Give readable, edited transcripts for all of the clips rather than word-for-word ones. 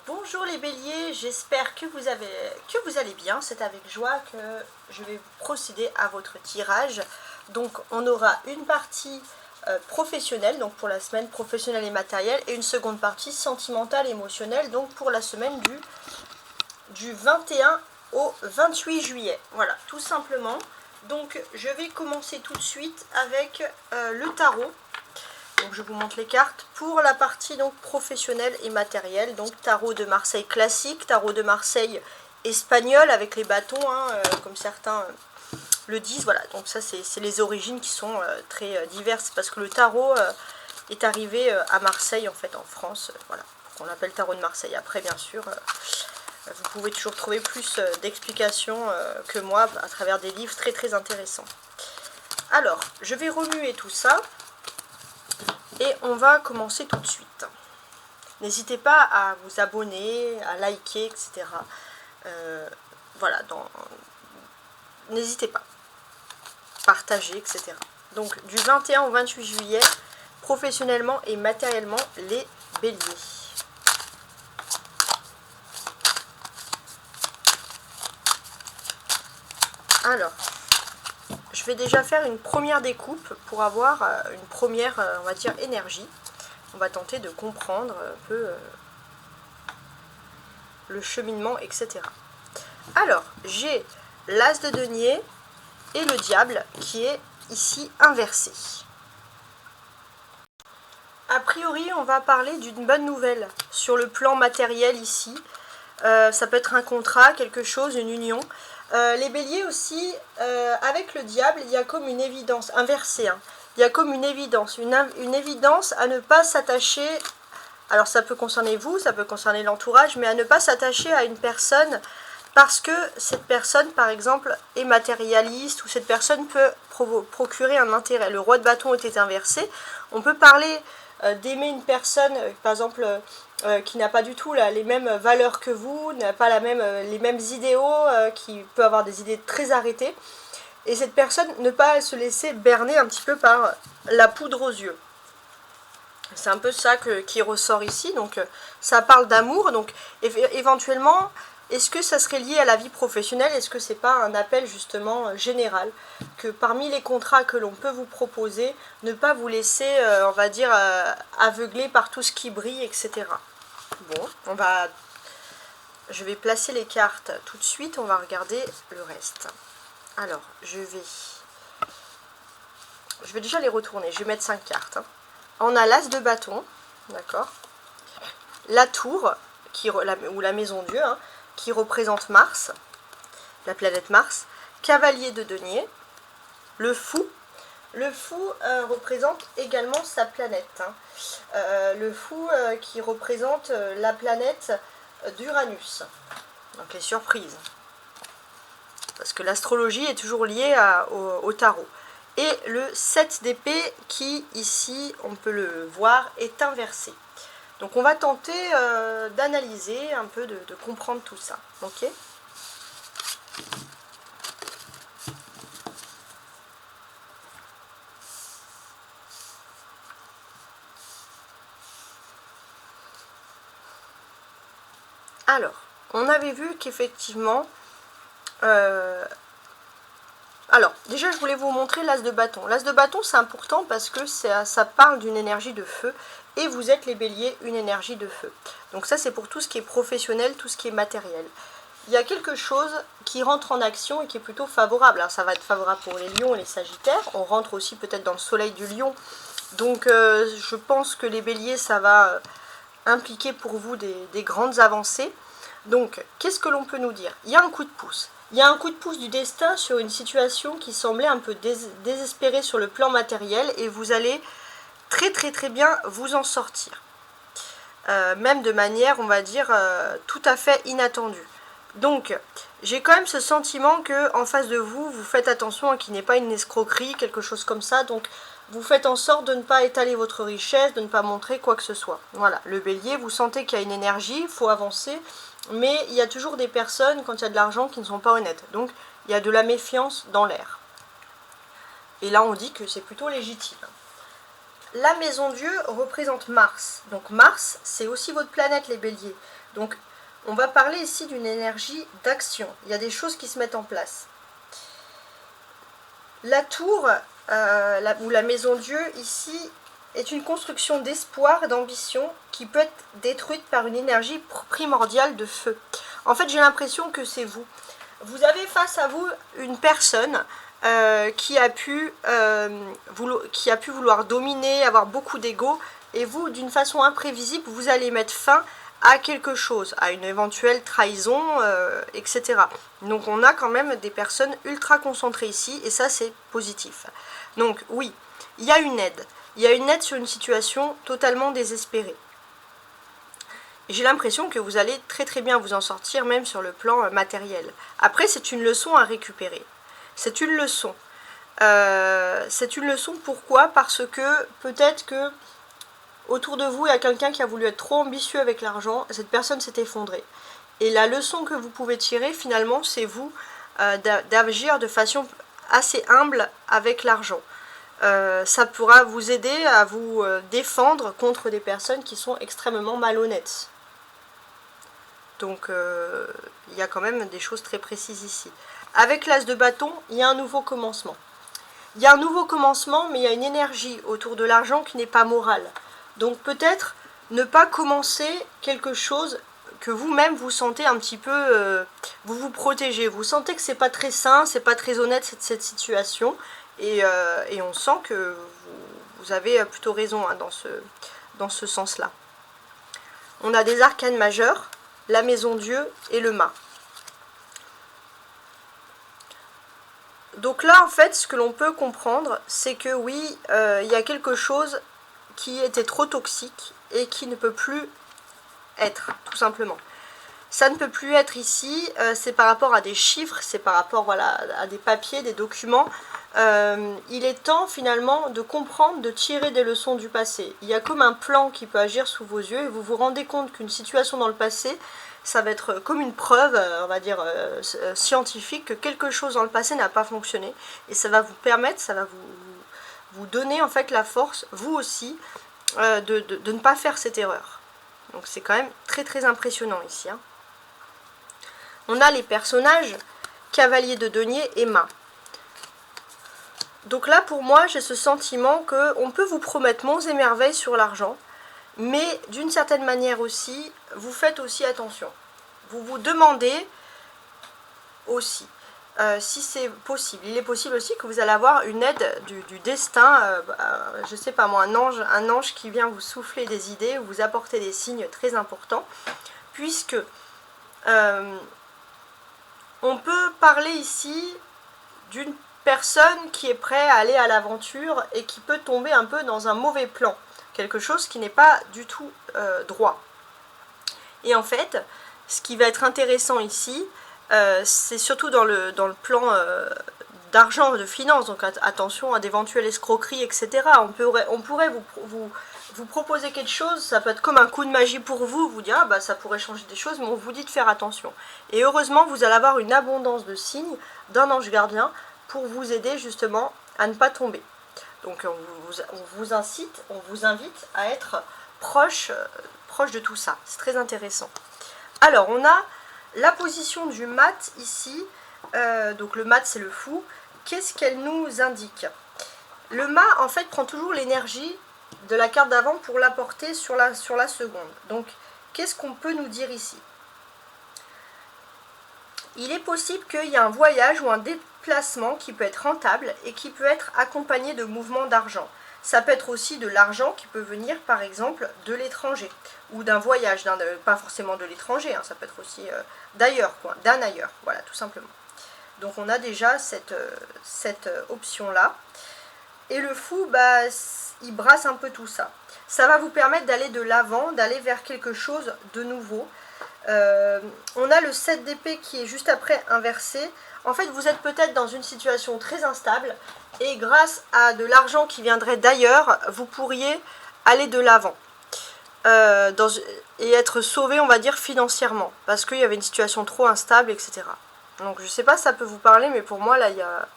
Bonjour les béliers, j'espère que vous allez bien. C'est avec joie que je vais procéder à votre tirage. Donc on aura une partie professionnelle, donc pour la semaine professionnelle et matérielle, et une seconde partie sentimentale et émotionnelle, donc pour la semaine du 21 au 28 juillet. Voilà, tout simplement. Donc je vais commencer tout de suite avec le tarot. Donc je vous montre les cartes pour la partie donc professionnelle et matérielle. Donc tarot de Marseille classique, tarot de Marseille espagnol avec les bâtons, comme certains le disent. Voilà, donc ça c'est les origines qui sont très diverses parce que le tarot est arrivé à Marseille en fait, en France. Voilà, on l'appelle tarot de Marseille. Après bien sûr, vous pouvez toujours trouver plus d'explications que moi à travers des livres très intéressants. Alors, je vais remuer tout ça. Et on va commencer tout de suite. N'hésitez pas à vous abonner, à liker, etc. Voilà, n'hésitez pas. Partager, etc. Donc, du 21 au 28 juillet, professionnellement et matériellement, les béliers. Alors, je vais déjà faire une première découpe pour avoir une première, on va dire, énergie. On va tenter de comprendre un peu le cheminement, etc. Alors, j'ai l'as de denier et le diable qui est ici inversé. A priori, on va parler d'une bonne nouvelle sur le plan matériel ici. Ça peut être un contrat, quelque chose, une union. Les béliers aussi, avec le diable, il y a comme une évidence, inversée. Il y a comme une évidence à ne pas s'attacher. Alors ça peut concerner vous, ça peut concerner l'entourage, mais à ne pas s'attacher à une personne parce que cette personne, par exemple, est matérialiste ou cette personne peut procurer un intérêt. Le roi de bâton était inversé. On peut parler d'aimer une personne, par exemple, qui n'a pas du tout les mêmes valeurs que vous, n'a pas les mêmes idéaux, qui peut avoir des idées très arrêtées. Et cette personne, ne pas se laisser berner un petit peu par la poudre aux yeux. C'est un peu ça qui ressort ici. Donc ça parle d'amour. Donc éventuellement, est-ce que ça serait lié à la vie professionnelle? Est-ce que c'est pas un appel justement général? Que parmi les contrats que l'on peut vous proposer, ne pas vous laisser, on va dire, aveugler par tout ce qui brille, etc. Bon, je vais placer les cartes tout de suite. On va regarder le reste. Alors, je vais déjà les retourner. Je vais mettre 5 cartes. On a l'as de bâton, d'accord. La tour, ou la maison Dieu, qui représente Mars, la planète Mars. Cavalier de denier. Le fou. Le fou représente également sa planète. Le fou qui représente la planète d'Uranus. Donc les surprises. Parce que l'astrologie est toujours liée au tarot. Et le 7 d'épée qui, ici, on peut le voir, est inversé. Donc on va tenter d'analyser un peu, de comprendre tout ça. Ok ? Alors, on avait vu qu'effectivement... Alors, déjà, je voulais vous montrer l'as de bâton. L'as de bâton, c'est important parce que ça parle d'une énergie de feu. Et vous êtes, les béliers, une énergie de feu. Donc ça, c'est pour tout ce qui est professionnel, tout ce qui est matériel. Il y a quelque chose qui rentre en action et qui est plutôt favorable. Alors, ça va être favorable pour les lions et les sagittaires. On rentre aussi peut-être dans le soleil du lion. Donc, je pense que les béliers, ça va impliquer pour vous des grandes avancées. Donc, qu'est-ce que l'on peut nous dire? Il y a un coup de pouce. Il y a un coup de pouce du destin sur une situation qui semblait un peu désespérée sur le plan matériel et vous allez très bien vous en sortir. Même de manière, on va dire, tout à fait inattendue. Donc, j'ai quand même ce sentiment que en face de vous, vous faites attention à qu'il n'y ait pas une escroquerie, quelque chose comme ça. Donc, vous faites en sorte de ne pas étaler votre richesse, de ne pas montrer quoi que ce soit. Voilà, le bélier, vous sentez qu'il y a une énergie, il faut avancer. Mais il y a toujours des personnes, quand il y a de l'argent, qui ne sont pas honnêtes. Donc, il y a de la méfiance dans l'air. Et là, on dit que c'est plutôt légitime. la maison Dieu représente Mars. Donc Mars, c'est aussi votre planète, les béliers. Donc on va parler ici d'une énergie d'action. Il y a des choses qui se mettent en place. La tour, ou la maison Dieu, ici, est une construction d'espoir et d'ambition qui peut être détruite par une énergie primordiale de feu. En fait, j'ai l'impression que c'est vous. Vous avez face à vous une personne qui a pu vouloir dominer, avoir beaucoup d'ego, et vous, d'une façon imprévisible, vous allez mettre fin à quelque chose, à une éventuelle trahison, etc. Donc on a quand même des personnes ultra concentrées ici, et ça c'est positif. Donc oui, il y a une aide. Il y a une aide sur une situation totalement désespérée. J'ai l'impression que vous allez très très bien vous en sortir, même sur le plan matériel. Après, c'est une leçon à récupérer. C'est une leçon. Pourquoi? Parce que peut-être que autour de vous, il y a quelqu'un qui a voulu être trop ambitieux avec l'argent. Cette personne s'est effondrée. Et la leçon que vous pouvez tirer, finalement, c'est vous d'agir de façon assez humble avec l'argent. Ça pourra vous aider à vous défendre contre des personnes qui sont extrêmement malhonnêtes. Donc, il y a quand même des choses très précises ici. Avec l'as de bâton, il y a un nouveau commencement. Il y a un nouveau commencement, mais il y a une énergie autour de l'argent qui n'est pas morale. Donc peut-être ne pas commencer quelque chose que vous-même vous sentez un petit peu, vous vous protégez. Vous sentez que c'est pas très sain, c'est pas très honnête cette situation. Et on sent que vous avez plutôt raison, hein, dans ce sens-là. On a des arcanes majeurs, la maison Dieu et le mât. Donc là, en fait, ce que l'on peut comprendre, c'est que oui, il y a quelque chose qui était trop toxique et qui ne peut plus être, tout simplement. Ça ne peut plus être ici, c'est par rapport à des chiffres, c'est par rapport, voilà, à des papiers, des documents. Il est temps finalement de comprendre, de tirer des leçons du passé. Il y a comme un plan qui peut agir sous vos yeux et vous vous rendez compte qu'une situation dans le passé, ça va être comme une preuve, on va dire, scientifique, que quelque chose dans le passé n'a pas fonctionné. Et ça va vous permettre, ça va vous donner en fait la force, vous aussi, de ne pas faire cette erreur. Donc c'est quand même très très impressionnant ici, hein. On a les personnages cavalier de denier et mât. Donc là pour moi j'ai ce sentiment qu'on peut vous promettre monts et merveilles sur l'argent, mais d'une certaine manière aussi, vous faites aussi attention. Vous vous demandez aussi si c'est possible. Il est possible aussi que vous allez avoir une aide du destin, je sais pas moi, un ange qui vient vous souffler des idées, ou vous apporter des signes très importants, puisque on peut parler ici d'une personne qui est prête à aller à l'aventure et qui peut tomber un peu dans un mauvais plan, quelque chose qui n'est pas du tout droit. Et en fait, ce qui va être intéressant ici, c'est surtout dans le plan d'argent, de finance, donc attention à d'éventuelles escroqueries, etc. On pourrait vous proposer quelque chose, ça peut être comme un coup de magie pour vous, vous dire, ah bah ça pourrait changer des choses, mais on vous dit de faire attention. Et heureusement, vous allez avoir une abondance de signes d'un ange gardien pour vous aider justement à ne pas tomber. Donc on vous invite à être proche de tout ça. C'est très intéressant. Alors, on a la position du mat ici. Donc le mat, c'est le fou. Qu'est-ce qu'elle nous indique? Le mât, en fait, prend toujours l'énergie de la carte d'avant pour l'apporter sur la seconde. Donc, qu'est-ce qu'on peut nous dire ici? Il est possible qu'il y ait un voyage ou un déplacement qui peut être rentable et qui peut être accompagné de mouvements d'argent. Ça peut être aussi de l'argent qui peut venir, par exemple, de l'étranger, ou d'un voyage, pas forcément de l'étranger, hein, ça peut être aussi d'ailleurs, d'un ailleurs, voilà, tout simplement. Donc on a déjà cette option-là. Et le fou, bah, il brasse un peu tout ça. Ça va vous permettre d'aller de l'avant, d'aller vers quelque chose de nouveau. On a le 7 d'épée qui est juste après inversé. En fait, vous êtes peut-être dans une situation très instable et grâce à de l'argent qui viendrait d'ailleurs, vous pourriez aller de l'avant et être sauvé, on va dire, financièrement parce qu'il y avait une situation trop instable, etc. Donc, je ne sais pas si ça peut vous parler, mais pour moi, là, il y a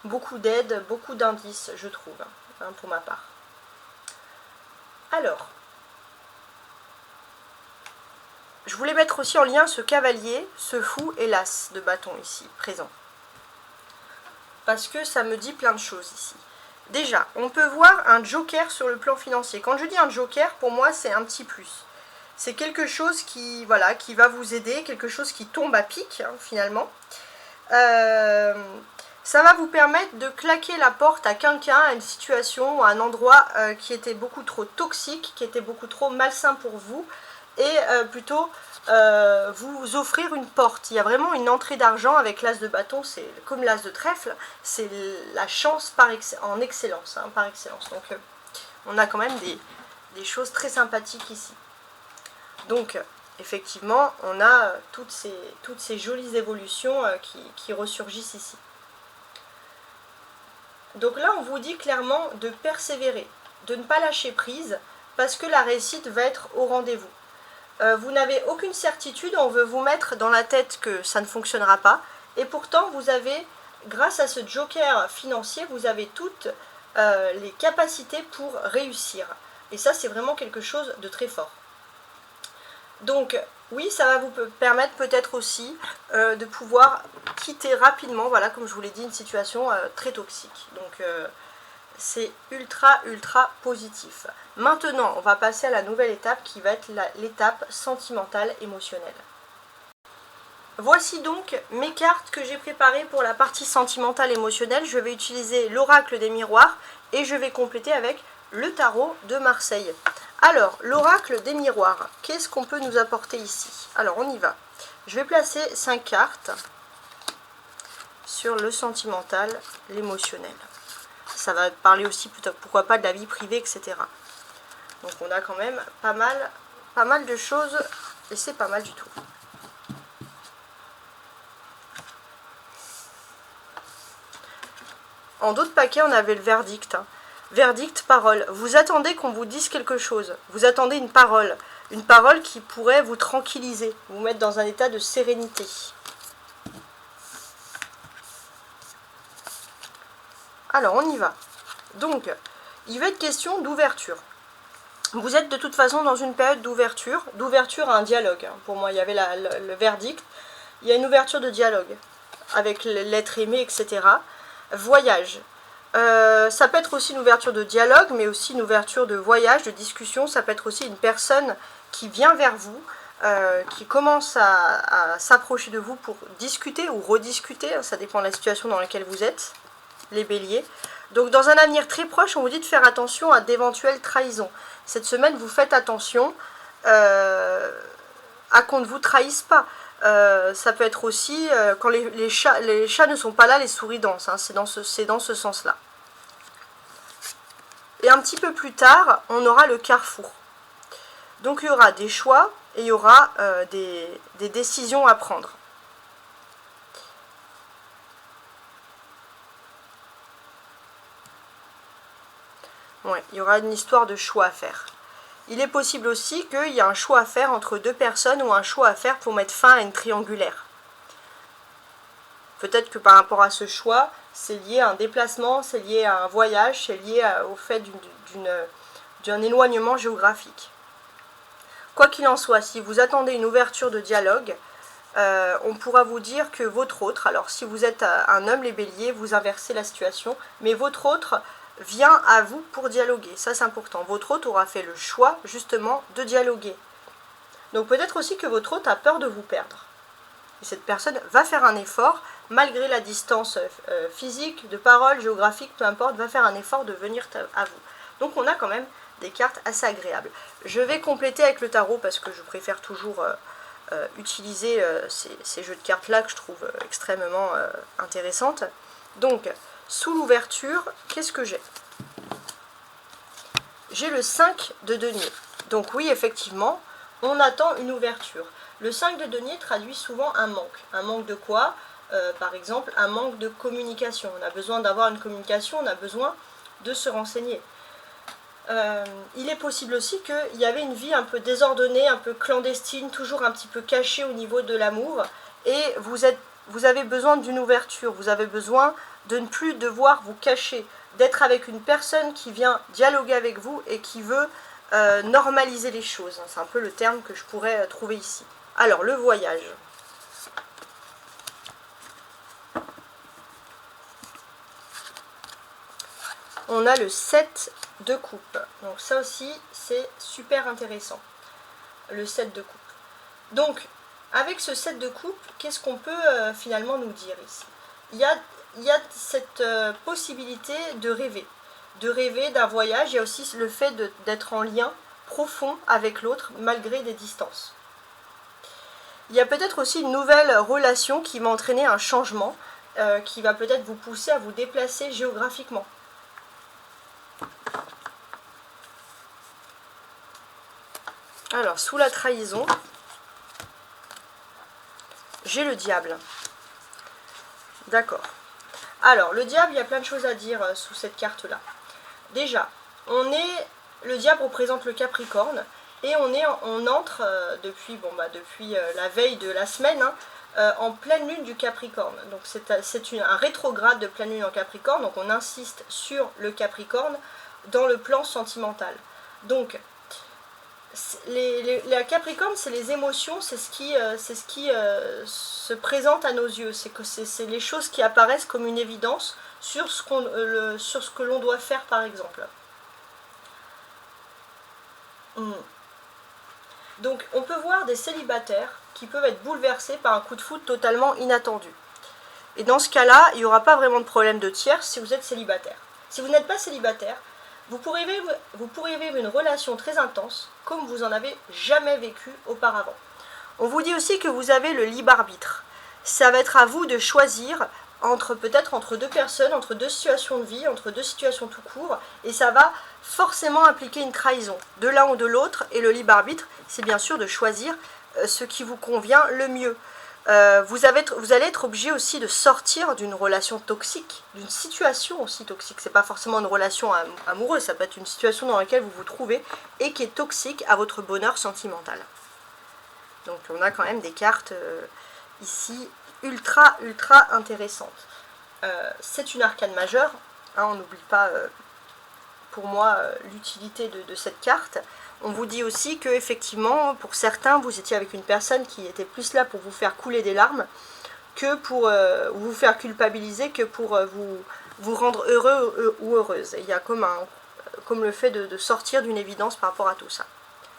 beaucoup d'aide, beaucoup d'indices, je trouve, hein, pour ma part. Alors, je voulais mettre aussi en lien ce cavalier, ce fou et l'as de bâton ici, présent. Parce que ça me dit plein de choses ici. Déjà, on peut voir un joker sur le plan financier. Quand je dis un joker, pour moi, c'est un petit plus. C'est quelque chose qui, voilà, qui va vous aider, quelque chose qui tombe à pic, hein, finalement. Ça va vous permettre de claquer la porte à quelqu'un, à une situation, à un endroit qui était beaucoup trop toxique, qui était beaucoup trop malsain pour vous, et plutôt vous offrir une porte. Il y a vraiment une entrée d'argent avec l'as de bâton, c'est comme l'as de trèfle, c'est la chance en excellence, hein, par excellence. Donc on a quand même des choses très sympathiques ici. Donc effectivement, on a toutes ces jolies évolutions qui ressurgissent ici. Donc là, on vous dit clairement de persévérer, de ne pas lâcher prise, parce que la réussite va être au rendez-vous. Vous n'avez aucune certitude, on veut vous mettre dans la tête que ça ne fonctionnera pas, et pourtant vous avez, grâce à ce joker financier, vous avez toutes les capacités pour réussir. Et ça, c'est vraiment quelque chose de très fort. Donc oui, ça va vous permettre peut-être aussi de pouvoir quitter rapidement, voilà, comme je vous l'ai dit, une situation très toxique. Donc c'est ultra positif. Maintenant, on va passer à la nouvelle étape qui va être l'étape sentimentale émotionnelle. Voici donc mes cartes que j'ai préparées pour la partie sentimentale émotionnelle. Je vais utiliser l'oracle des miroirs et je vais compléter avec le tarot de Marseille. Alors, l'oracle des miroirs, qu'est-ce qu'on peut nous apporter ici? Alors, on y va. Je vais placer 5 cartes sur le sentimental, l'émotionnel. Ça va parler aussi, pourquoi pas, de la vie privée, etc. Donc, on a quand même pas mal de choses, et c'est pas mal du tout. En d'autres paquets, on avait le verdict. Verdict, parole. Vous attendez qu'on vous dise quelque chose. Vous attendez une parole. Une parole qui pourrait vous tranquilliser, vous mettre dans un état de sérénité. Alors, on y va. Donc, il va être question d'ouverture. Vous êtes de toute façon dans une période d'ouverture à un dialogue. Pour moi, il y avait le verdict. Il y a une ouverture de dialogue avec l'être aimé, etc. Voyage. Ça peut être aussi une ouverture de dialogue, mais aussi une ouverture de voyage, de discussion. Ça peut être aussi une personne qui vient vers vous, qui commence à s'approcher de vous pour discuter ou rediscuter. Ça dépend de la situation dans laquelle vous êtes, les béliers. Donc dans un avenir très proche, on vous dit de faire attention à d'éventuelles trahisons. Cette semaine, vous faites attention à qu'on ne vous trahisse pas. Ça peut être aussi quand les chats ne sont pas là, les souris dansent, hein, c'est dans ce sens-là. Et un petit peu plus tard, on aura le carrefour. Donc il y aura des choix et il y aura des décisions à prendre. Ouais, il y aura une histoire de choix à faire. Il est possible aussi qu'il y ait un choix à faire entre deux personnes ou un choix à faire pour mettre fin à une triangulaire. Peut-être que par rapport à ce choix, c'est lié à un déplacement, c'est lié à un voyage, c'est lié au fait d'un éloignement géographique. Quoi qu'il en soit, si vous attendez une ouverture de dialogue, on pourra vous dire que votre autre, alors si vous êtes un homme, les béliers, vous inversez la situation, mais votre autre vient à vous pour dialoguer, ça c'est important. Votre hôte aura fait le choix justement de dialoguer. Donc peut-être aussi que votre hôte a peur de vous perdre. Et cette personne va faire un effort, malgré la distance physique, de parole, géographique, peu importe, va faire un effort de venir à vous. Donc on a quand même des cartes assez agréables. Je vais compléter avec le tarot parce que je préfère toujours utiliser ces jeux de cartes là que je trouve extrêmement intéressantes. Donc, sous l'ouverture, qu'est-ce que j'ai? J'ai le 5 de denier. Donc oui, effectivement, on attend une ouverture. Le 5 de denier traduit souvent un manque. Un manque de quoi? Par exemple, un manque de communication. On a besoin d'avoir une communication, on a besoin de se renseigner. Il est possible aussi qu'il y avait une vie un peu désordonnée, un peu clandestine, toujours un petit peu cachée au niveau de l'amour. Et vous avez besoin d'une ouverture, vous avez besoin de ne plus devoir vous cacher, d'être avec une personne qui vient dialoguer avec vous et qui veut normaliser les choses. C'est un peu le terme que je pourrais trouver ici. Alors, le voyage. On a le 7 de coupe. Donc ça aussi, c'est super intéressant. Le 7 de coupe. Donc, avec ce 7 de coupe, qu'est-ce qu'on peut finalement nous dire ici? Il y a cette possibilité de rêver. De rêver d'un voyage. Il y a aussi le fait d'être en lien profond avec l'autre, malgré des distances. Il y a peut-être aussi une nouvelle relation qui va entraîner un changement, qui va peut-être vous pousser à vous déplacer géographiquement. Alors, sous la trahison, j'ai le diable. D'accord. Alors, le diable, il y a plein de choses à dire sous cette carte-là. Déjà, le diable représente le Capricorne, et on entre depuis la veille de la semaine, en pleine lune du Capricorne. Donc c'est un rétrograde de pleine lune en Capricorne, donc on insiste sur le Capricorne dans le plan sentimental. Donc, la Capricorne, c'est les émotions, c'est ce qui se présente à nos yeux, c'est les choses qui apparaissent comme une évidence sur ce que l'on doit faire, par exemple. Donc on peut voir des célibataires qui peuvent être bouleversés par un coup de foudre totalement inattendu. Et dans ce cas-là, il n'y aura pas vraiment de problème de tierce si vous êtes célibataire. Si vous n'êtes pas célibataire, vous pourrez vivre une relation très intense, comme vous en avez jamais vécu auparavant. On vous dit aussi que vous avez le libre arbitre. Ça va être à vous de choisir peut-être entre deux personnes, entre deux situations de vie, entre deux situations tout court, et ça va forcément impliquer une trahison de l'un ou de l'autre, et le libre arbitre, c'est bien sûr de choisir ce qui vous convient le mieux. Vous allez être obligé aussi de sortir d'une relation toxique, d'une situation aussi toxique. C'est pas forcément une relation amoureuse, ça peut être une situation dans laquelle vous vous trouvez et qui est toxique à votre bonheur sentimental. Donc on a quand même des cartes ici ultra intéressantes. C'est une arcane majeure, hein, on n'oublie pas pour moi l'utilité de cette carte. On vous dit aussi que effectivement, pour certains, vous étiez avec une personne qui était plus là pour vous faire couler des larmes que pour vous faire culpabiliser, que pour vous rendre heureux ou heureuse. Il y a comme le fait de sortir d'une évidence par rapport à tout ça.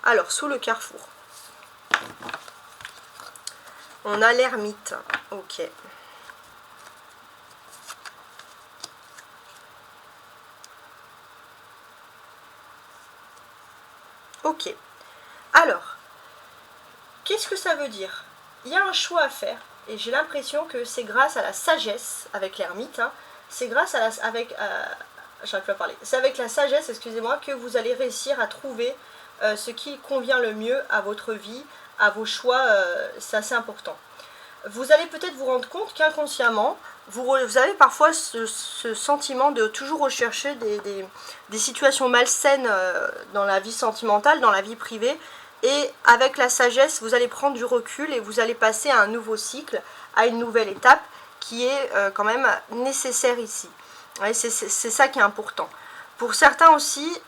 Alors, sous le carrefour, on a l'ermite. Ok. Ok. Alors, qu'est-ce que ça veut dire? Il y a un choix à faire, et j'ai l'impression que c'est grâce à la sagesse, avec l'ermite, hein, c'est grâce à j'arrive pas à parler. C'est avec la sagesse, excusez-moi, que vous allez réussir à trouver ce qui convient le mieux à votre vie, à vos choix, c'est assez important. Vous allez peut-être vous rendre compte qu'inconsciemment, vous avez parfois ce sentiment de toujours rechercher des situations malsaines dans la vie sentimentale, dans la vie privée, et avec la sagesse, vous allez prendre du recul et vous allez passer à un nouveau cycle, à une nouvelle étape qui est quand même nécessaire ici. C'est ça qui est important. Pour certains aussi,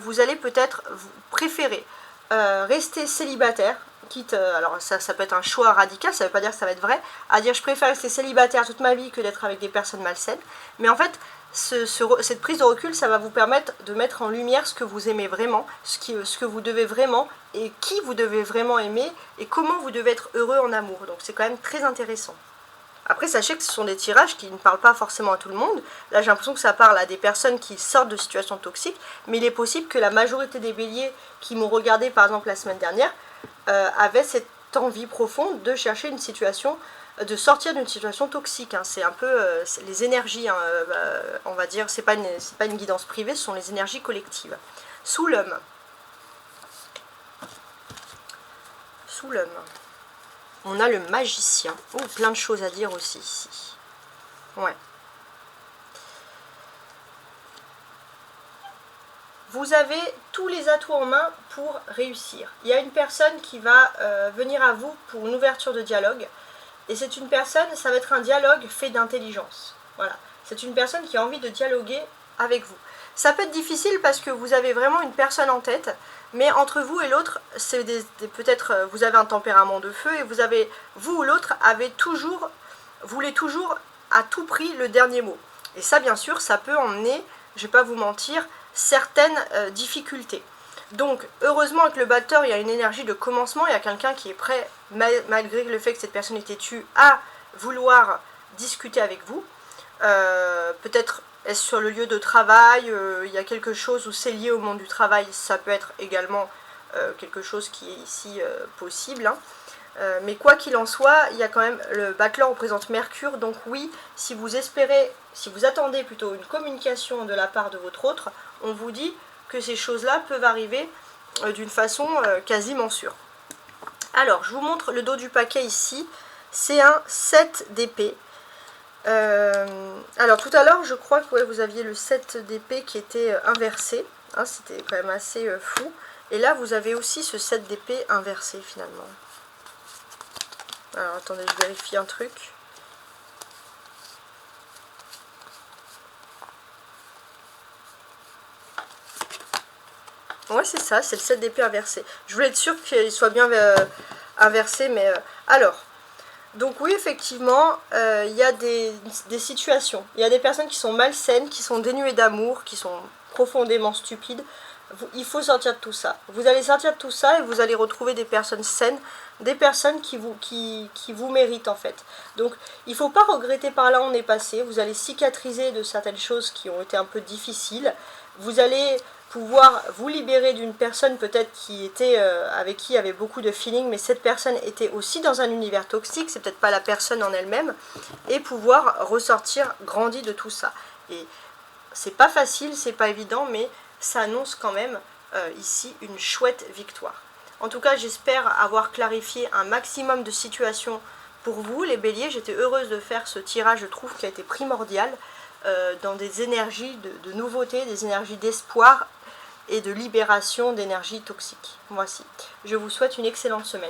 vous allez peut-être préférer rester célibataire, quitte, alors ça peut être un choix radical, ça ne veut pas dire que ça va être vrai, à dire je préfère rester célibataire toute ma vie que d'être avec des personnes malsaines, mais en fait, cette prise de recul, ça va vous permettre de mettre en lumière ce que vous aimez vraiment, ce que vous devez vraiment, et qui vous devez vraiment aimer, et comment vous devez être heureux en amour, donc c'est quand même très intéressant. Après, sachez que ce sont des tirages qui ne parlent pas forcément à tout le monde. Là, j'ai l'impression que ça parle à des personnes qui sortent de situations toxiques, mais il est possible que la majorité des béliers qui m'ont regardé, par exemple, la semaine dernière, avaient cette envie profonde de chercher une situation, de sortir d'une situation toxique. Hein. C'est un peu les énergies, hein, on va dire, c'est pas une guidance privée, ce sont les énergies collectives. Sous l'homme. Sous l'homme. On a le magicien. Oh, plein de choses à dire aussi ici. Ouais. Vous avez tous les atouts en main pour réussir. Il y a une personne qui va venir à vous pour une ouverture de dialogue. Et c'est une personne, ça va être un dialogue fait d'intelligence. Voilà. C'est une personne qui a envie de dialoguer avec vous. Ça peut être difficile parce que vous avez vraiment une personne en tête, mais entre vous et l'autre, c'est peut-être vous avez un tempérament de feu et vous ou l'autre voulez toujours à tout prix le dernier mot. Et ça, bien sûr, ça peut emmener, je ne vais pas vous mentir, certaines difficultés. Donc, heureusement, avec le batteur, il y a une énergie de commencement, il y a quelqu'un qui est prêt, malgré le fait que cette personne est têtue, à vouloir discuter avec vous. Peut-être est-ce sur le lieu de travail, il y a quelque chose où c'est lié au monde du travail, ça peut être également quelque chose qui est ici possible. Hein. Mais quoi qu'il en soit, il y a quand même, le battleur représente Mercure, donc oui, si vous attendez plutôt une communication de la part de votre autre, on vous dit que ces choses-là peuvent arriver d'une façon quasiment sûre. Alors, je vous montre le dos du paquet ici, c'est un 7 d'épée. Alors tout à l'heure, je crois que ouais, vous aviez le 7 d'épée qui était inversé, hein, c'était quand même assez fou. Et là, vous avez aussi ce 7 d'épée inversé finalement. Alors attendez, je vérifie un truc. Ouais, c'est ça, c'est le 7 d'épée inversé. Je voulais être sûre qu'il soit bien inversé, mais alors, donc oui, effectivement, il y a des situations. Il y a des personnes qui sont malsaines, qui sont dénuées d'amour, qui sont profondément stupides. Il faut sortir de tout ça. Vous allez sortir de tout ça et vous allez retrouver des personnes saines, des personnes qui vous méritent en fait. Donc il ne faut pas regretter par là où on est passé. Vous allez cicatriser de certaines choses qui ont été un peu difficiles. Vous allez pouvoir vous libérer d'une personne peut-être qui était avec qui il y avait beaucoup de feeling, mais cette personne était aussi dans un univers toxique, c'est peut-être pas la personne en elle-même, et pouvoir ressortir grandi de tout ça. Et c'est pas facile, c'est pas évident, mais ça annonce quand même ici une chouette victoire. En tout cas, j'espère avoir clarifié un maximum de situations pour vous, les béliers. J'étais heureuse de faire ce tirage, je trouve, qui a été primordial dans des énergies de nouveauté, des énergies d'espoir et de libération d'énergie toxique. Voici. Je vous souhaite une excellente semaine.